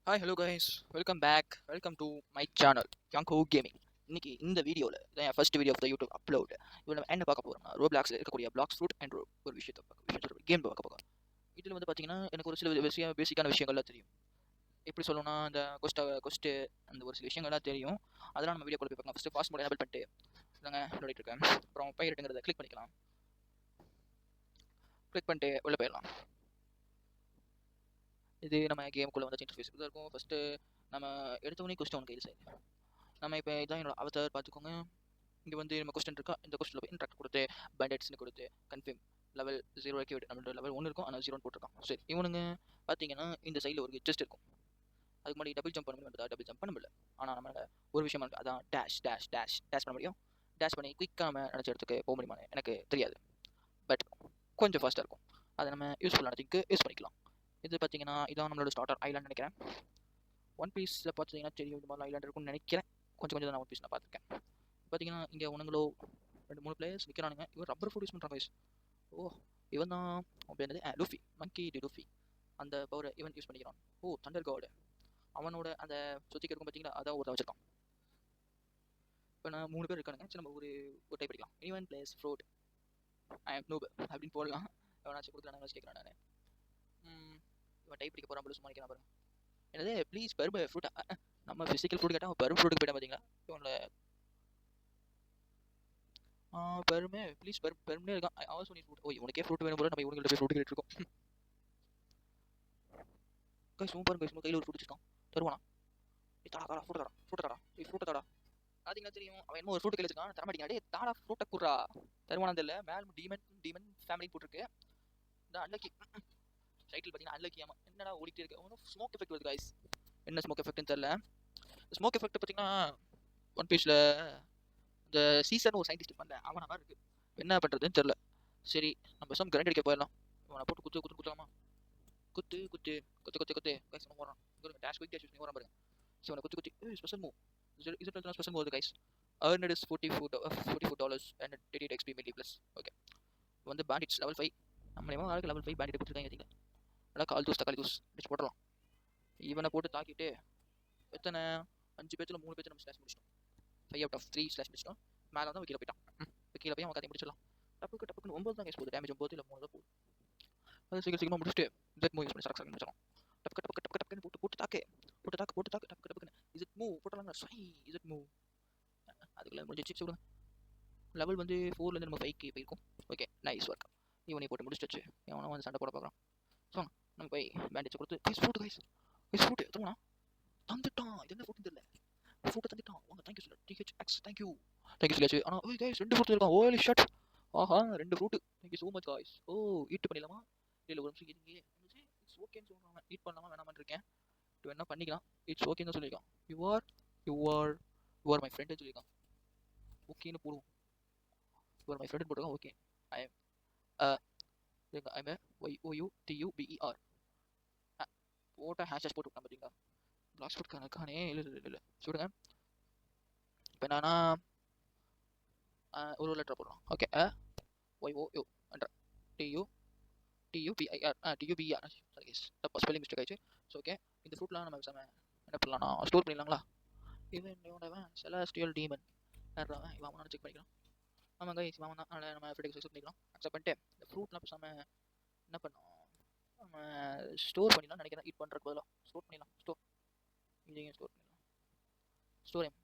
Hi hello guys, welcome back. Welcome to my channel Yango gaming. இன்னைக்கு இந்த வீடியோவில் இதான் என் first video of the YouTube upload. இப்போ நம்ம என்ன பார்க்க போகிறோம்னா ரோப்ளாக்ஸில் இருக்கக்கூடிய பிளாக்ஸ் ஃப்ரூட் அண்ட் ஒரு விஷயத்தை கேம் பார்க்க போகிறோம். இதில் வந்து பார்த்தீங்கன்னா எனக்கு ஒரு சில பேசிக்கான விஷயங்கள்லாம் தெரியும். எப்படி சொல்லணும்னா அந்த கொஸ்ட்டு அந்த ஒரு சில விஷயங்கள்லாம் தெரியும். அதெல்லாம் நம்ம வீடியோ போய் பார்க்கலாம். ஃபஸ்ட்டு பாஸ் மோட் எனபிள் பண்ணிட்டு நாங்கள் விளையாடிட்டு இருக்கேன். அப்புறம் பைரட்டுங்கிறத கிளிக் பண்ணிக்கலாம். கிளிக் பண்ணிட்டு உள்ளே போயிடலாம். இது நம்ம கேமுக்குள்ளே வந்து இன்டர்ஃபேஸ் இப்படி தான் இருக்கும். ஃபஸ்ட்டு நம்ம எடுத்தவொடனே கொஸ்டின் ஒன்று கையில் செய்யணும். நம்ம இப்போ இதான் என்னோட அவதார் பார்த்துக்கோங்க. இங்கே வந்து நம்ம கொஸ்டின் இருக்கா, இந்த கொஸ்டினில் போய் இன்ட்ராக்ட் கொடுத்து பேண்டட்ஸ்னு கொடுத்து கன்ஃபார்ம் லெவல் 0 வரைக்கும் விட்டு நம்மளோட லெவல் 1 இருக்கும், ஆனால் 0 போட்டிருக்கான். சரி, இவனுங்க பார்த்தீங்கன்னா இந்த சைடில் ஒரு ஜஸ்ட் இருக்கும். அதுக்கு முன்னாடி டபுள் ஜம்ப் பண்ண முடியும், டபுள் ஜம்ப் பண்ண முடியல. ஆனால் நம்மளால ஒரு விஷயம் இருக்குது, அதான் டேஷ் டேஷ் டேஷ் டேஷ் பண்ண முடியும். டேஷ் பண்ணி குயிக்காக நம்ம நினச்ச இடத்துக்கு போக முடியுமான்னு எனக்கு தெரியாது. பட் கொஞ்சம் ஃபாஸ்ட்டாக இருக்கும். அதை நம்ம யூஸ்ஃபுல்லான திங்க்கு யூஸ் பண்ணிக்கலாம். இது பார்த்தீங்கன்னா இதான் நம்மளோட ஸ்டார்டர் ஐலாண்ட் நினைக்கிறேன். ஒன் பீஸில் பார்த்தீங்கன்னா தெரியும் இந்த மாதிரி ஐலாண்ட் இருக்கும்னு நினைக்கிறேன். கொஞ்சம் கொஞ்சம் நான் ஒன் பீஸ் நான் பார்த்துருக்கேன். பார்த்தீங்கன்னா இங்கே உனங்களோ 2-3 பிளேயர்ஸ் நிற்கிறானுங்க. இவன் ரப்பர் ஃபுட் யூஸ் பண்ணுறான் கைஸ். ஓ, இவன் தான் அப்படி என்னது லூஃபி, மங்கி டி லூஃபி. அந்த பவரை இவன் யூஸ் பண்ணிக்கிறான். ஓ, தண்டர் கார்டு. அவனோட அந்த சுற்றிக்கு இருக்கும் பார்த்தீங்களா, அதான் ஒருத்தன் வச்சிருக்கான். இப்போ நான் 3 பேர் இருக்கானுங்க. சரி, நம்ம ஒரு ஒரு டைப் படிக்கலாம். இவன் place fruit I am noob அப்படின்னு போடலாம். எவனாச்சும் கொடுக்குறாங்க வச்சு கேட்குறான். நான் இவன் டைப் படிக்க போகிறான் போல சும்மா நிற்கிறான் பாருங்க. என்னது ப்ளீஸ் பர்பு ஃப்ரூட். நம்ம ஃபிசிக்கல் ஃப்ரூட் கேட்டால் அவன் பர்பு ஃப்ரூட்டுக்கு போயிட்டான் பார்த்தீங்களா. இவனோட பெருமே ப்ளீஸ் பெருமே இருக்கான். Also need fruit. ஓ, உனக்கே ஃப்ரூட் வேணும் போல, நம்ம இவங்கள்ட்ட போய் ஃப்ரூட் கேட்டுருக்கோம். கைஸ் சூப்பர் கைஸ், கையில் ஒரு ஃப்ரூட் வச்சிருக்கான். தருவானா? தாடா தாடா ஃப்ரூட் தாடா, ஃப்ரூட் தாடா, ஃப்ரூட் தாடா. பார்த்தீங்கன்னா தெரியும் அவன் என்ன ஒரு ஃப்ரூட் கையில் வச்சிருக்கான். தர மாட்டேங்க. டே தாடா ஃப்ரூட்டை குடுறா. தருவானா தெரியல. மேல் டீமன் ஃபேமிலி போட்டிருக்கு. இந்த அன்லக்கி டைட்டில் பார்த்தீங்கன்னா அன்லக்கி. ஆமாம், என்னடா ஓடிட்டே இருக்கு. ஒன்றும் ஸ்மோக் எஃபெக்ட் வருது கைஸ். என்ன ஸ்மோக் எஃபெக்ட்னு தெரியல. ஸ்மோக் எஃபெக்ட் பார்த்தீங்கன்னா ஒன் பீஸில் இந்த சீசன் ஒரு சயின்டிஸ்ட் பண்ணல, அவன் மாதிரி இருக்கு. என்ன பண்ணுறதுன்னு தெரில. சரி, நம்ம சம் கிரைண்ட் அடிக்க போயிடலாம். இவனை போட்டு குத்தலாமா? குத்து குத்து குத்து குத்து குத்து கைஸ் நம்ம போடுறான். டேஷ் குயிக் டேஷ் யூஸ் பண்ணி வரான் பாருங்க. ஸோ அவனை குத்து குத்தி ஸ்பெஷல் மூவ். இதில் special move guys. earned is $44 and did XP milli plus. Okay, வந்து பேண்டிட்ஸ் லெவல் 5. நம்ம ஆளுக்கு லெவல் 5 பேண்டிட் கொடுத்துருக்காங்க. பார்த்தீங்களா, நல்லா கால் தூஸ் தக்காளி தூஸ் அடிச்சு போடலாம். இவனை போட்டு தாக்கிட்டு எத்தனை 5 பேத்துல 3 பேர் நம்ம ஸ்லாஷ் முடிச்சிட்டோம். 5 out of 3 ஸ்லாஷ் முடிச்சிட்டோம். மேலே வந்து கீழே போயிட்டான். கீழே போய் அவன் கதை முடிச்சிடலாம். டப்புக்கு 9 தான் கேஸ் போகுது. டேமேஜ் 9 இல்லை 3 தான் போகுது. அது சீக்கிரமாக முடிச்சுட்டு ஜெட் மூவ் யூஸ் பண்ணி சரக்கு முடிச்சிடும். டப்புக்கு போட்டு தாக்கு டப்புக்கு இசட் மூவ் போட்டலாம். சை இசட் மூவ். அதுக்குள்ள முடிஞ்சு சிப்ஸ் விடுங்க. லெவல் வந்து 4லேருந்து நம்ம 5க்கு போயிருக்கோம். Okay, nice work. இவனை போட்டு முடிச்சு வச்சு இவனை வந்து சண்டை போட பார்க்குறான். ஸோ நம்ம போய் பேண்டேஜ் கொடுத்து கைஸ் ஃபுட்டு எத்தனை தந்துட்டான். இது என்ன ஃபுட்டு தெரியல. ஃபுட்டை தந்துட்டான். வாங்க, தேங்க்யூ சார். THX தேங்க்யூ சொல்லியாச்சு. ஆனால் ஓய் கைஸ் 2 ஃப்ரூட் இருக்கான். ஓலி ஷட். ஆஹா, 2 fruit. Thank you so much guys. Oh, eat பண்ணிடலாமா? இல்லை, ஒரு நிமிஷம் இருங்க. இட்ஸ் ஓகேன்னு சொல்கிறாங்க. ஈட் பண்ணலாமா வேணாமான்னு இருக்கேன். என்ன பண்ணிக்கலாம். இட்ஸ் ஓகேன்னு தான் சொல்லியிருக்கான். யூ ஆர் மை ஃப்ரெண்டுன்னு சொல்லியிருக்கான். ஓகேன்னு போடுவோம். யூ ஆர் மை ஃப்ரெண்டுன்னு போட்டுருக்கான். ஓகே, ஐம் YOUTUBER போட்ட ஹேஷ் போட்டு விட்டான் பார்த்தீங்களா. பிளாக் ஸ்பாட் கணக்கானே இல்லை சொல்லுங்க. இப்போ என்னன்னா ஒரு லெட்டர் போடுறோம். Okay, YOU TUBER sorry guys, தப்பா ஸ்பெல்லிங் மிஸ்டேக் ஆயிடுச்சு. ஸோ ஓகே, இந்த ஃப்ரூட்லாம் நம்ம என்ன பண்ணலாம்னா ஸ்டோர் பண்ணிடலாங்களா. இவன் செலஸ்டியல் டீமன் வேறவன் இவன் செக் பண்ணிக்கலாம். ஆமாம் கைஸ், இவன் தான். அதனால் நம்ம ஃப்ரெண்டுக்கு செக் பண்ணிக்கலாம். அக்செப்ட் பண்ணிட்டு இந்த ஃப்ரூட்லாம் பேசாமல் என்ன பண்ணோம், நம்ம ஸ்டோர் பண்ணிடலாம் நினைக்கிறேன். ஈட் பண்ணுறதுக்கு பதிலாக ஸ்டோர் பண்ணிடலாம். இதையும் ஸ்டோர் பண்ணிடலாம்.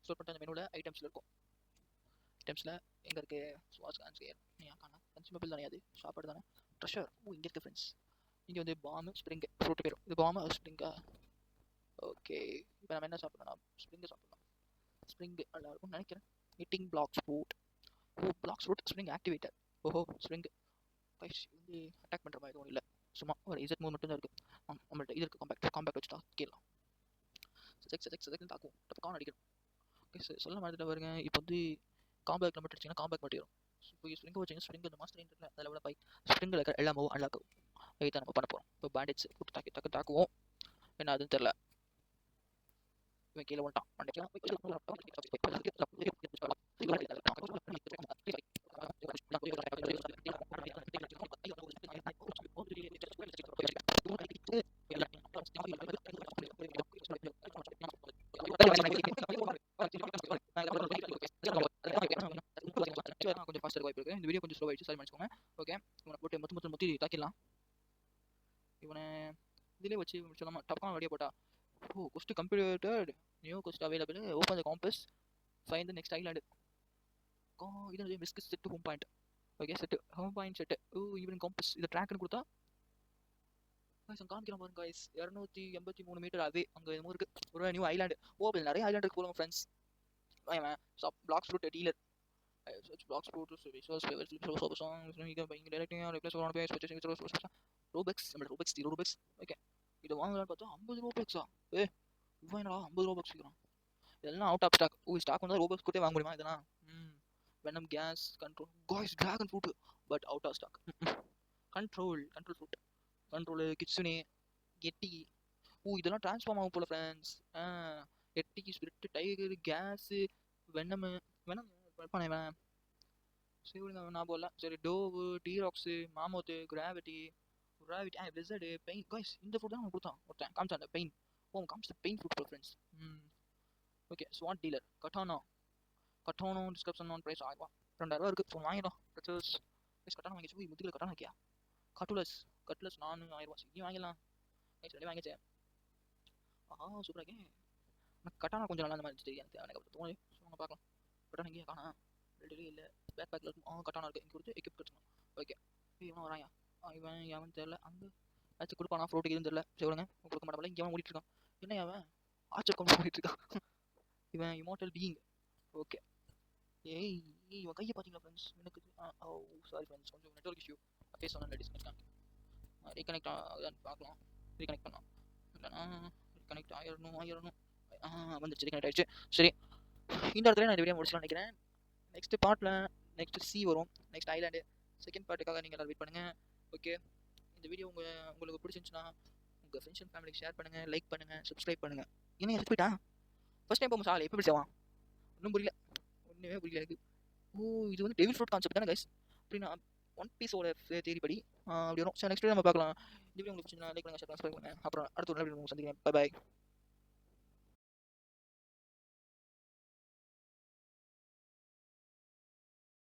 ஸ்டோர் பண்ணிட்டு அந்த மெனுவில் ஐட்டம்ஸில் இருக்கும். ஐட்டம்ஸில் எங்கே இருக்குது? ஸ்வாட்ச் ஆன்சர் கன்சியூமபிள் தானே, அது சாப்பாடு தானே. ட்ரெஷர். ஓ, இங்கே இருக்குது ஃப்ரெண்ட்ஸ். இங்கே வந்து பாம்பு ஸ்ப்ரிங் ஃப்ரூட் பேரும். இது பாம்பு ஸ்ப்ரிங்கா. ஓகே, இப்போ நம்ம என்ன சாப்பிடலாம்? ஸ்ப்ரிங்கு சாப்பிடலாம். ஸ்ப்ரிங்கு நல்லா இருக்கும்னு நினைக்கிறேன். Meeting Blox fruit. Oh, Blox fruit spring activator. ஓஹோ, ஸ்ப்ரிங்கு கைஸ் வந்து அட்டாக் பண்ணுற மாதிரி எதுவும் இல்லை. சும்மா ஒரு இசட் மூவ் மட்டும் தான் இருக்குது. நம்மள்ட்ட இது இருக்குது, காம்பேக்ட் வச்சு தாக்கிடலாம். செதக்னு தாக்குவோம். டப்புக்கான அடிக்கணும். ஓகே, சொல்ல மாதிரி பாருங்க. இப்போ வந்து காம்பேக்ட் மட்டும் அடிச்சிங்கன்னா காம்பேக்ட் மட்டும் வரும். இப்போ ஸ்ப்ரிங்கை வச்சிங்கன்னா ஸ்ப்ரிங் இந்த மாஸ்டர் இன்டர்ல அதில் விட ஸ்ப்ரிங்கில் இருக்கிற எல்லா மூவும் அன்லாக் ஆகும். இதை நம்ம பண்ண போகிறோம். இப்போ பேண்டேஜ் போட்டு தாக்குவோம். என்ன அதுன்னு தெரில. இவன் கீழே வந்துட்டான். கொஞ்சம் ஃபாஸ்ட்டாக வாய்ப்பு இருக்குது. இந்த வீடியோ கொஞ்சம் ஸ்லோ ஆயிடுச்சு, சாரி மன்னிச்சுக்கோங்க. ஓகே, இவனை போட்டு மொத்தி தாக்கிடலாம். இவனை இதிலே வச்சு முடிச்சிடலாமா? டப்பான வெளியே போட்டா. Oh, quest completed, new quest available, open the compass, find the next island. இது மிஸ்க் set home point. Okay, set home point set. Oh, even compass இதை ட்ராக்னு கொடுத்தா காமிக்கிறோம் பாருங்க காய்ஸ். 283 மீட்டர் அவே அங்கே என்னமோ இருக்கு ஒரு நியூ ஐலாண்டு. ஓ, நிறைய ஐலாண்டு இருக்கு போலுங்க friends. Blox fruit dealer. Blocks fruit visuals favors songs buying directing replace one page purchasing Robux நம்ம Robux 0 Robux. ஓகே, இதை வாங்கலாம்னு பார்த்தா 50 ரூபாய்ஸா? இவன் என்னடா 50 ரூபாய்க்கு விற்கிறான்? இதெல்லாம் அவுட் ஆஃப் ஸ்டாக். ஸ்டாக் வந்தால் ரோபக்ஸ் கொடுத்தே வாங்க முடியுமா இதெல்லாம்? Venom gas control guys dragon fruit but out of stock. Control fruit, control Kitsune, Yeti. இதெல்லாம் ட்ரான்ஸ்ஃபார்ம் ஆகும் போல friends. Yeti spirit tiger gas venom வைப்பானே இவன். சரி ஞாபகம் இல்லை. சரி, dough, T Rex, mammoth, gravity, wizard, pain. Guys இந்த ஃபுட் தான் அவன் கொடுத்தான் ஒருத்தன் காமிச்சான். அந்த பெயின். காமிச்ச pain food friends. Okay, sword dealer கட்டானோ டிஸ்கிரிப்ஷன் ஆன் ப்ரைஸ் 2000 இருக்குது. ஸோ வாங்கிடும். கட்டானோ வாங்கிச்சு. முதுகில் கட்டானோ வைக்கியா? கட்லஸ் 4000 இங்கே வாங்கிடலாம். ரெடி வாங்கிச்சு. சூப்பராக இருக்கேன். கட்டானா கொஞ்சம் நல்லா அந்த மாதிரி இருந்துச்சு. எனக்கு அப்புறம் தோணுது. ஸோ அவங்க பார்க்கலாம். கட்டானா இங்கேயே காணா இல்லை பேக் பேக்கில் இருக்கும். கட்டானா இருக்குது. இங்கே கொடுத்து எக்யூப் கட்டணும். ஓகே, இவன் வராயா? இவன் தெரியல. அங்கே ஏதாச்சும் கொடுப்பானா ஃப்ரூட்டுக்கு இதுன்னு தெரியல. சரி விடுங்க, கொடுக்க மாட்டாங்களே. இங்கே அவன் ஓடிட்டு இருக்கான். என்ன அவன் ஆச்சர் கொண்டு ஓடிட்டு இருக்கான். இவன் இமோட்டல் பீயிங். ஓகே, இவன் கையை பார்த்தீங்களா ஃப்ரெண்ட்ஸ்? எனக்கு சாரி ஃப்ரெண்ட்ஸ், கொஞ்சம் நெட்வொர்க் இஷ்யூ. ஃபேஸ் ஒன்று டிஸ்கனெக்ட் ரீகனெக்ட் ஆகுதான்னு பார்க்கலாம். ரீகனெக்ட் பண்ணலாம். இல்லைனா ரீகனெக்ட் ஆயிரணும். வந்துச்சு, ரீகனெக்ட் ஆகிடுச்சு. சரி, இந்த இடத்துல நான் இந்த வீடியோ முடிச்சுலாம் நினைக்கிறேன். நெக்ஸ்ட் பார்ட்டில் நெக்ஸ்ட் சி வரும், நெக்ஸ்ட் ஐலாண்டு. செகண்ட் பார்ட்டுக்காக நீங்கள் எல்லோரும் வெயிட் பண்ணுங்கள். ஓகே, இந்த வீடியோ உங்களுக்கு பிடிச்சிருந்துச்சுன்னா உங்கள் ஃப்ரெண்ட்ஸ் அண்ட் ஃபேமிலிக்கு ஷேர் பண்ணுங்கள், லைக் பண்ணுங்கள், சப்ஸ்கிரைப் பண்ணுங்கள். என்ன எடுத்து போயிட்டா ஃபஸ்ட் டைம் போகும் சாலை எப்போ பிடிச்சவான்? ஒன்றும் புரியல, ஒன்றுமே புரியல எனக்கு. இது வந்து டெவில் ஃப்ரூட் கான்செப்ட் தானே கைஸ்? அப்படின்னா ஒன் பீஸோட தேதிப்படி அப்படி வரும். சரி, நெக்ஸ்ட் வீடியோ நம்ம பார்க்கலாம். இந்த வீடியோ உங்களுக்கு பிடிச்சிருந்தா லைக் பண்ணுங்கள், ஷேர் பண்ணுங்கள். அப்புறம் அடுத்த ஒரு வீடியோ சந்திக்கிறேன். பை.